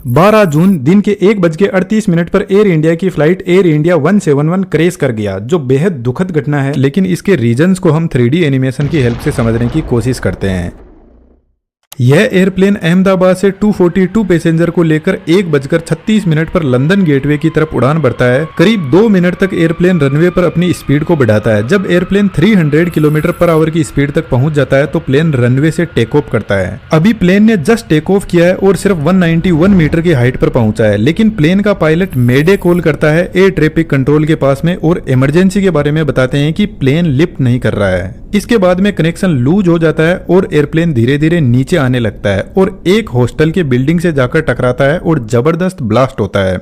12 जून दिन के 1:38 पर एयर इंडिया की फ्लाइट एयर इंडिया 171 क्रैश कर गया, जो बेहद दुखद घटना है। लेकिन इसके रीजंस को हम 3D एनिमेशन की हेल्प से समझने की कोशिश करते हैं। यह एयरप्लेन अहमदाबाद से 242 पैसेंजर को लेकर 1:36 पर लंदन गेटवे की तरफ उड़ान भरता है। करीब 2 मिनट तक एयरप्लेन रनवे पर अपनी स्पीड को बढ़ाता है। जब एयरप्लेन 300 किलोमीटर पर आवर की स्पीड तक पहुंच जाता है तो प्लेन रनवे से टेक ऑफ करता है। अभी प्लेन ने जस्ट टेक ऑफ किया है और सिर्फ 191 मीटर की हाइट पर पहुंचा है, लेकिन प्लेन का पायलट मेडे कॉल करता है एयर ट्रैफिक कंट्रोल के पास में और इमरजेंसी के बारे में बताते हैं कि प्लेन लिफ्ट नहीं कर रहा है। इसके बाद में कनेक्शन लूज हो जाता है और एयरप्लेन धीरे धीरे नीचे आने लगता है और एक हॉस्टल के बिल्डिंग से जाकर टकराता है और जबरदस्त ब्लास्ट होता है।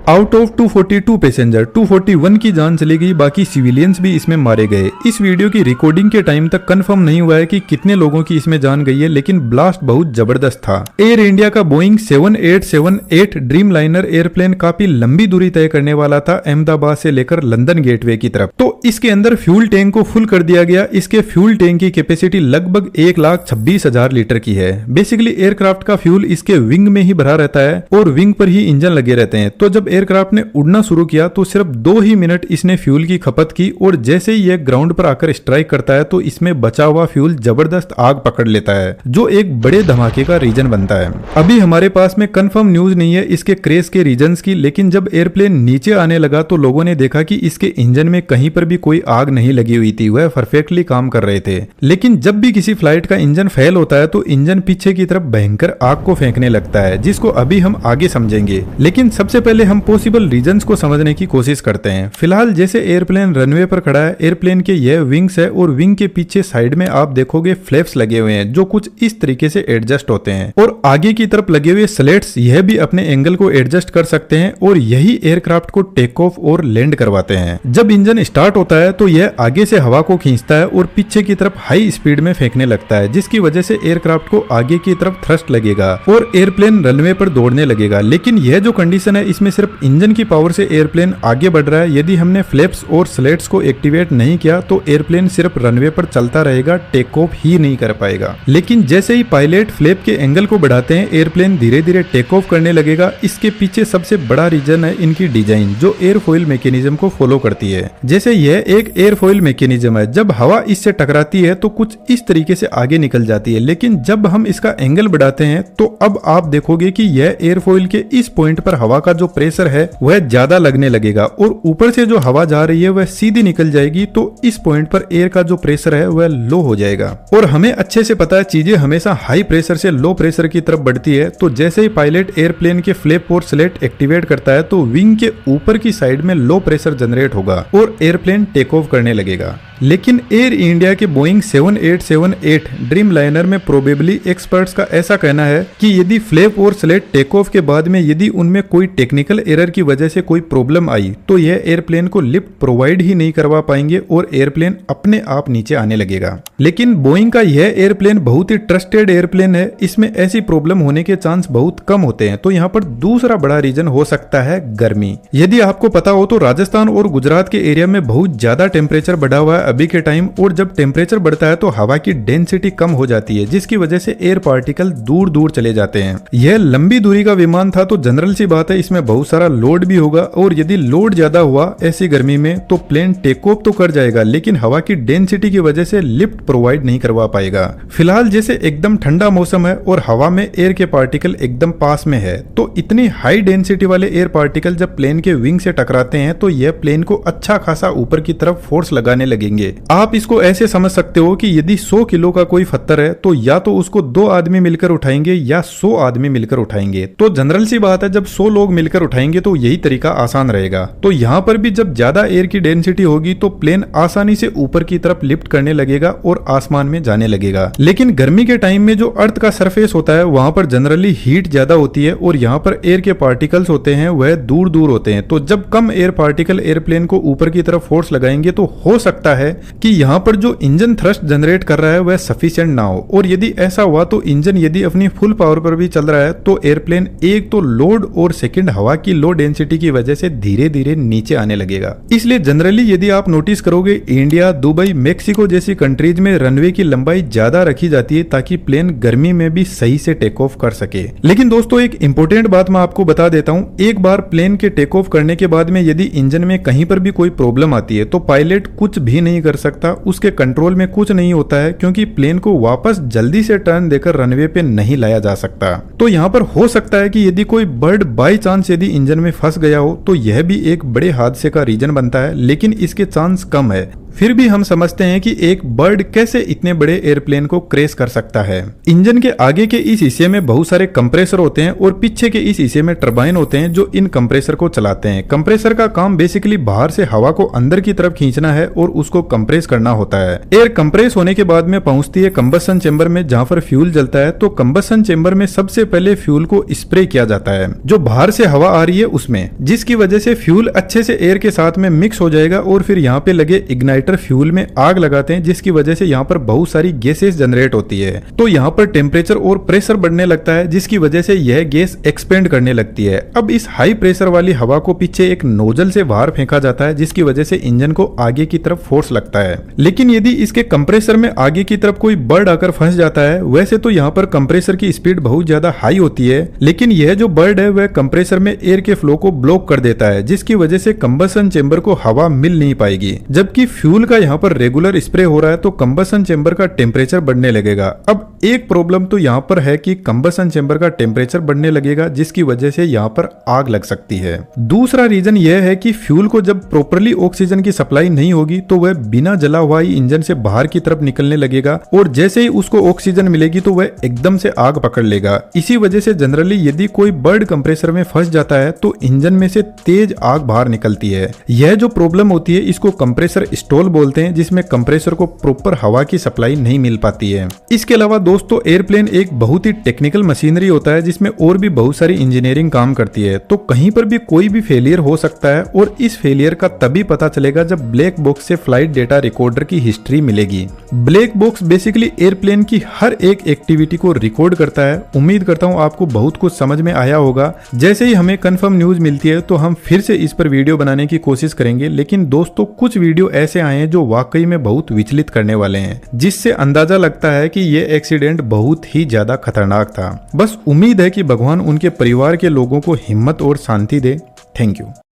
आउट ऑफ 242 पैसेंजर 241 की जान चली गई, बाकी सिविलियंस भी इसमें मारे गए। इस वीडियो की रिकॉर्डिंग के टाइम तक कंफर्म नहीं हुआ है कि कितने लोगों की इसमें जान गई है, लेकिन ब्लास्ट बहुत जबरदस्त था। एयर इंडिया का बोइंग 7878 ड्रीम लाइनर एयरप्लेन काफी लंबी दूरी तय करने वाला था, अहमदाबाद से लेकर लंदन गेटवे की तरफ। तो इसके अंदर फ्यूल टैंक को फुल कर दिया गया। इसके फ्यूल टैंक की कैपेसिटी लगभग 1,26,000 लीटर की है। बेसिकली एयरक्राफ्ट का फ्यूल इसके विंग में ही भरा रहता है और विंग पर ही इंजन लगे रहते हैं। तो जब एयरक्राफ्ट ने उड़ना शुरू किया तो सिर्फ 2 ही मिनट इसने फ्यूल की खपत की और जैसे ही यह ग्राउंड पर आकर स्ट्राइक करता है तो इसमें बचा हुआ फ्यूल जबरदस्त आग पकड़ लेता है, जो एक बड़े धमाके का रीजन बनता है। अभी हमारे पास में कंफर्म न्यूज नहीं है इसके क्रैश के रीजंस की, लेकिन जब एयरप्लेन नीचे आने लगा तो लोगों ने देखा कि इसके इंजन में कहीं पर भी कोई आग नहीं लगी हुई थी, वह परफेक्टली काम कर रहे थे। लेकिन जब भी किसी फ्लाइट का इंजन फेल होता है तो इंजन पीछे की तरफ भयंकर आग को फेंकने लगता है, जिसको अभी हम आगे समझेंगे। लेकिन सबसे पहले हम पॉसिबल रीजंस को समझने की कोशिश करते हैं। फिलहाल जैसे एयरप्लेन रनवे पर खड़ा है, एयरप्लेन के यह विंग्स है और विंग के पीछे साइड में आप देखोगे फ्लैप्स लगे हुए हैं, जो कुछ इस तरीके से एडजस्ट होते हैं और आगे की तरफ लगे हुए स्लेट्स यह भी अपने एंगल को एडजस्ट कर सकते हैं और यही एयरक्राफ्ट को टेक ऑफ और लैंड करवाते हैं। जब इंजन स्टार्ट होता है तो यह आगे से हवा को खींचता है और पीछे की तरफ हाई स्पीड में फेंकने लगता है, जिसकी वजह से एयरक्राफ्ट को आगे की तरफ थ्रस्ट लगेगा और एयरप्लेन रनवे पर दौड़ने लगेगा। लेकिन यह जो कंडीशन है इसमें सिर्फ इंजन की पावर से एयरप्लेन आगे बढ़ रहा है। यदि हमने फ्लैप्स और स्लेट्स को एक्टिवेट नहीं किया तो एयरप्लेन सिर्फ रनवे पर चलता रहेगा, टेक ऑफ ही नहीं कर पाएगा। लेकिन जैसे ही पायलट फ्लैप के एंगल को बढ़ाते हैं, एयरप्लेन धीरे धीरे टेक ऑफ करने लगेगा। इसके पीछे सबसे बड़ा रीजन है इनकी डिजाइन, जो एयरफॉइल मैकेनिज्म को फॉलो करती है। जैसे यह एक एयरफॉइल मैकेनिज्म है, जब हवा इससे टकराती है तो कुछ इस तरीके से आगे निकल जाती है, लेकिन जब हम इसका एंगल बढ़ाते हैं तो अब आप देखोगे कि यह एयरफॉइल के इस पॉइंट पर हवा का जो प्रेशर है वह ज्यादा लगने लगेगा और ऊपर से जो हवा जा रही है वह सीधी निकल जाएगी। तो इस पॉइंट पर एयर का जो प्रेशर है वह लो हो जाएगा और हमें अच्छे से पता है चीजें हमेशा हाई प्रेशर से लो प्रेशर की तरफ बढ़ती है। तो जैसे ही पायलट एयरप्लेन के फ्लैप और स्लेट एक्टिवेट करता है तो विंग के ऊपर की साइड में लो प्रेशर जनरेट होगा और एयरप्लेन टेक ऑफ करने लगेगा। लेकिन एयर इंडिया के बोइंग 7878 ड्रीम लाइनर में प्रोबेबली एक्सपर्ट्स का ऐसा कहना है कि यदि फ्लैप और स्लेट टेक ऑफ के बाद में यदि उनमें कोई टेक्निकल एरर की वजह से कोई प्रॉब्लम आई तो यह एयरप्लेन को लिफ्ट प्रोवाइड ही नहीं करवा पाएंगे और एयरप्लेन अपने आप नीचे आने लगेगा। लेकिन बोइंग का यह एयरप्लेन बहुत ही ट्रस्टेड एयरप्लेन है, इसमें ऐसी प्रॉब्लम होने के चांस बहुत कम होते हैं। तो यहाँ पर दूसरा बड़ा रीजन हो सकता है गर्मी। यदि आपको पता हो तो राजस्थान और गुजरात के एरिया में बहुत ज्यादा टेम्परेचर बढ़ा हुआ है अभी के टाइम, और जब टेम्परेचर बढ़ता है तो हवा की डेंसिटी कम हो जाती है, जिसकी वजह से एयर पार्टिकल दूर दूर चले जाते हैं। यह लंबी दूरी का विमान था तो जनरल सी बात है इसमें बहुत सारा लोड भी होगा और यदि लोड ज्यादा हुआ ऐसी गर्मी में तो प्लेन टेक ऑफ तो कर जाएगा, लेकिन हवा की डेंसिटी की वजह से लिफ्ट प्रोवाइड नहीं करवा पाएगा। फिलहाल जैसे एकदम ठंडा मौसम है और हवा में एयर के पार्टिकल एकदम पास में है, तो इतनी हाई डेंसिटी वाले एयर पार्टिकल जब प्लेन के विंग से टकराते हैं तो यह प्लेन को अच्छा खासा ऊपर की तरफ फोर्स लगाने लगेंगे। आप इसको ऐसे समझ सकते हो कि यदि 100 किलो का कोई पत्थर है तो या तो उसको 2 आदमी मिलकर उठाएंगे या 100 आदमी मिलकर उठाएंगे। तो जनरल सी बात है जब 100 लोग मिलकर उठाएंगे तो यही तरीका आसान रहेगा। तो यहाँ पर भी जब ज्यादा एयर की डेंसिटी होगी तो प्लेन आसानी से ऊपर की तरफ लिफ्ट करने लगेगा और आसमान में जाने लगेगा। लेकिन गर्मी के टाइम में जो अर्थ का सरफेस होता है वहां पर जनरली हीट ज्यादा होती है और यहाँ पर एयर के पार्टिकल्स होते हैं वह दूर दूर होते हैं। तो जब कम एयर पार्टिकल एयरप्लेन को ऊपर की तरफ फोर्स लगाएंगे तो हो सकता है कि यहाँ पर जो इंजन थ्रस्ट जनरेट कर रहा है वह सफिशिएंट ना हो, और यदि ऐसा हुआ तो इंजन यदि अपनी फुल पावर पर भी चल रहा है तो एयरप्लेन एक तो लोड और सेकंड हवा की लो डेंसिटी की वजह से धीरे धीरे नीचे आने लगेगा। इसलिए जनरली यदि आप नोटिस करोगे इंडिया, दुबई, मेक्सिको जैसी कंट्रीज में रनवे की लंबाई ज्यादा रखी जाती है ताकि प्लेन गर्मी में भी सही से टेक ऑफ कर सके। लेकिन दोस्तों एक इंपॉर्टेंट बात मैं आपको बता देता हूं, एक बार प्लेन के टेक ऑफ करने के बाद में यदि इंजन में कहीं पर भी कोई प्रॉब्लम आती है तो पायलट कुछ भी नहीं कर सकता, उसके कंट्रोल में कुछ नहीं होता है, क्योंकि प्लेन को वापस जल्दी से टर्न देकर रनवे पे नहीं लाया जा सकता। तो यहाँ पर हो सकता है कि यदि कोई बर्ड बाई चांस यदि इंजन में फंस गया हो तो यह भी एक बड़े हादसे का रीजन बनता है, लेकिन इसके चांस कम है। फिर भी हम समझते हैं कि एक बर्ड कैसे इतने बड़े एयरप्लेन को क्रैश कर सकता है। इंजन के आगे के इस हिस्से में बहुत सारे कंप्रेसर होते हैं और पीछे के इस हिस्से में टरबाइन होते हैं जो इन कंप्रेसर को चलाते हैं। कंप्रेसर का काम बेसिकली बाहर से हवा को अंदर की तरफ खींचना है और उसको कंप्रेस करना होता है। एयर कंप्रेस होने के बाद में पहुंचती है कंबशन चेंबर में, जहां पर फ्यूल जलता है। तो कंबशन चेंबर में सबसे पहले फ्यूल को स्प्रे किया जाता है जो बाहर से हवा आ रही है उसमें, जिसकी वजह से फ्यूल अच्छे से एयर के साथ में मिक्स हो जाएगा और फिर यहाँ पे लगे इग्नाइटर फ्यूल में आग लगाते हैं, जिसकी वजह से यहाँ पर बहुत सारी गैसेस जनरेट होती है। तो यहाँ पर टेम्परेचर और प्रेशर बढ़ने लगता है, जिसकी वजह से यह गैस एक्सपेंड करने लगती है। अब इस हाई प्रेशर वाली हवा को पीछे एक नोजल से बाहर फेंका जाता है, जिसकी वजह से इंजन को आगे की तरफ फोर्स लगता है। लेकिन यदि इसके कंप्रेसर में आगे की तरफ कोई बर्ड आकर फंस जाता है, वैसे तो यहाँ पर कंप्रेसर की स्पीड बहुत ज्यादा हाई होती है, लेकिन यह जो बर्ड है वह कंप्रेसर में एयर के फ्लो को ब्लॉक कर देता है, जिसकी वजह से कंबशन चेंबर को हवा मिल नहीं पाएगी। जबकि फ्यूल का यहाँ पर रेगुलर स्प्रे हो रहा है तो कंबशन चेंबर का टेम्परेचर बढ़ने लगेगा। अब एक प्रॉब्लम तो यहाँ पर है कि कंबशन चेंबर का टेम्परेचर बढ़ने लगेगा, जिसकी वजह से यहाँ पर आग लग सकती है। दूसरा रीजन यह है कि फ्यूल को जब प्रॉपरली ऑक्सीजन की सप्लाई नहीं होगी तो वह बिना जला हुआ ही इंजन से बाहर की तरफ निकलने लगेगा और जैसे ही उसको ऑक्सीजन मिलेगी तो वह एकदम से आग पकड़ लेगा। इसी वजह से जनरली यदि कोई बर्ड कंप्रेसर में फंस जाता है तो इंजन में से तेज आग बाहर निकलती है। यह जो प्रॉब्लम होती है इसको कंप्रेसर स्टॉल बोलते हैं, जिसमें कंप्रेसर को प्रॉपर हवा की सप्लाई नहीं मिल पाती है। इसके अलावा दोस्तों एयरप्लेन एक बहुत ही टेक्निकल मशीनरी होता है, जिसमें और भी बहुत सारी इंजीनियरिंग काम करती है। तो कहीं पर भी कोई भी फेलियर हो सकता है और इस फेलियर का तभी पता चलेगा जब ब्लैक बॉक्स से फ्लाइट डेटा रिकॉर्डर की हिस्ट्री मिलेगी। ब्लैक बॉक्स बेसिकली एयरप्लेन की हर एक एक्टिविटी को रिकॉर्ड करता है। उम्मीद करता हूँ आपको बहुत कुछ समझ में आया होगा। जैसे ही हमें कंफर्म न्यूज मिलती है तो हम फिर से इस पर वीडियो बनाने की कोशिश करेंगे, लेकिन दोस्तों कुछ वीडियो ऐसे आए हैं जो वाकई में बहुत विचलित करने वाले हैं, जिससे अंदाजा लगता है कि ये एक्सीडेंट बहुत ही ज्यादा खतरनाक था। बस उम्मीद है कि भगवान उनके परिवार के लोगों को हिम्मत और शांति दे। Thank you.